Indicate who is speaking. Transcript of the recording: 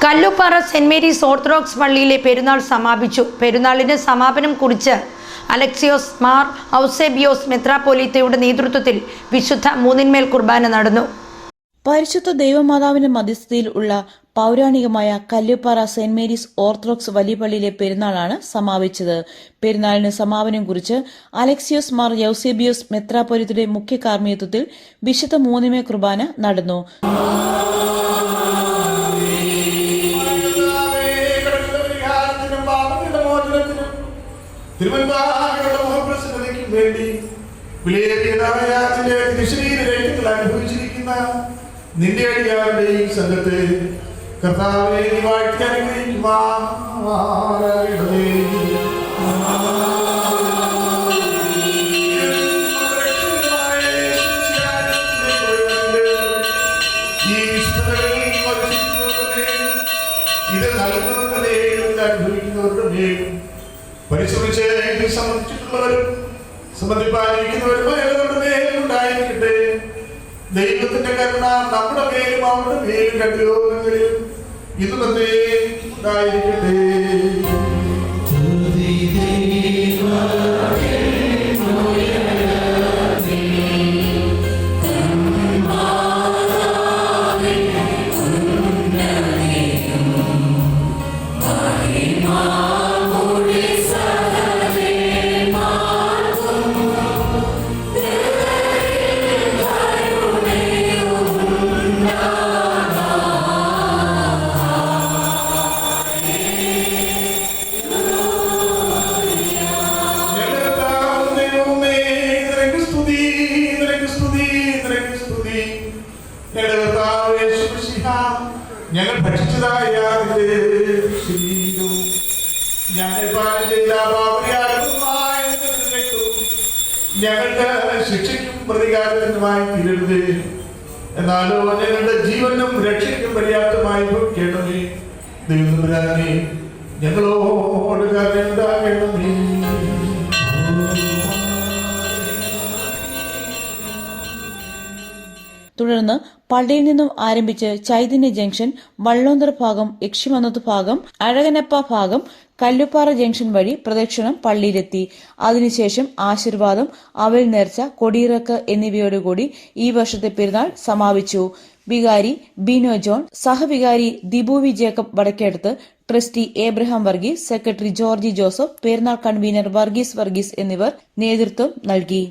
Speaker 1: Kalluppara saint Mary's orthodox പള്ളിയിലെ പെരുന്നാൾ സമാപിച്ചു. പെരുന്നാളിന് സമാപനം കുറിച്ച് അലക്സിയോസ് മാർ ഔസേബിയോസ് മെത്രാപ്പോലീത്തയുടെ നേതൃത്വത്തിൽ വിശുദ്ധ മൂന്നിന്മേൽ കുർബാന നടന്നു.
Speaker 2: പരിശുദ്ധ ദൈവമാതാവിന്റെ മധ്യസ്ഥതയിൽ ഉള്ള പൗരാണികമായ കല്ലുപ്പാറ സെന്റ് മേരീസ് ഓർത്തഡോക്സ് വലിയ പള്ളിയിലെ പെരുന്നാളാണ് സമാപിച്ചത്. പെരുന്നാളിന് സമാപനം കുറിച്ച് അലക്സിയോസ് മാർ യൗസേബിയോസ് മെത്രാപ്പോലീത്തയുടെ മുഖ്യ കാർമ്മികത്വത്തിൽ വിശുദ്ധ മൂന്നിന്മേൽ കുർബാന നടന്നു.
Speaker 3: അനുഭവിച്ചിരിക്കുന്ന നിന്റെ അടിയാരുടെ ഈ സംഘത്തെ കർത്താവേ വാഴ്ത്തി അനുഗ്രഹിക്കുമാറാകണമേ. ഇത് നൽകുന്നവരുടെ അനുഭവിക്കുന്നവരുടെ മേലും പരിശ്രമിച്ച് സംബന്ധിച്ചിട്ടുള്ളവരും സംബന്ധിപ്പാനിരിക്കുന്നവരുടെ മേലും ഉണ്ടായിരിക്കട്ടെ. ദൈവത്തിന്റെ കരുണ നമ്മുടെ മേലും അവരുടെ മേലും രണ്ട് യോഗങ്ങളിലും ഇത് തന്നെ ഉണ്ടായിരിക്കട്ടെ. ഞങ്ങൾ ഭക്ഷിച്ചതായ ഞങ്ങൾ പാലം ചെയ്ത ഞങ്ങൾക്ക് ശിക്ഷയ്ക്കും പ്രതികാരത്തിനുമായി തീരരുത്, എന്നാലോ ഞങ്ങളുടെ ജീവനും രക്ഷയ്ക്കും പര്യാപ്തമായി ഭവിക്കണമേ. ദൈവമേ ഞങ്ങളോട് കരുണയുണ്ടാകണമേ.
Speaker 2: തുടർന്ന് പള്ളിയിൽ നിന്നും ആരംഭിച്ച് ചൈതന്യ ജംഗ്ഷൻ, വള്ളോന്തർ ഭാഗം, യക്ഷിമന്നത്ത് ഭാഗം, അഴകനപ്പ ഭാഗം, കല്ലുപ്പാറ ജംഗ്ഷൻ വഴി പ്രദക്ഷിണം പള്ളിയിലെത്തി. അതിനുശേഷം ആശീർവാദം, അവൽ നേർച്ച, കൊടിയിറക്ക് എന്നിവയോടുകൂടി ഈ വർഷത്തെ പെരുന്നാൾ സമാപിച്ചു. വികാരി ബിനോ ജോൺ, സഹവികാരി Dibuvi Jacob Vadakkedath, trustee Abraham Varghese, secretary Georgy Joseph, പെരുന്നാൾ കൺവീനർ വർഗീസ് എന്നിവർ നേതൃത്വം നൽകി.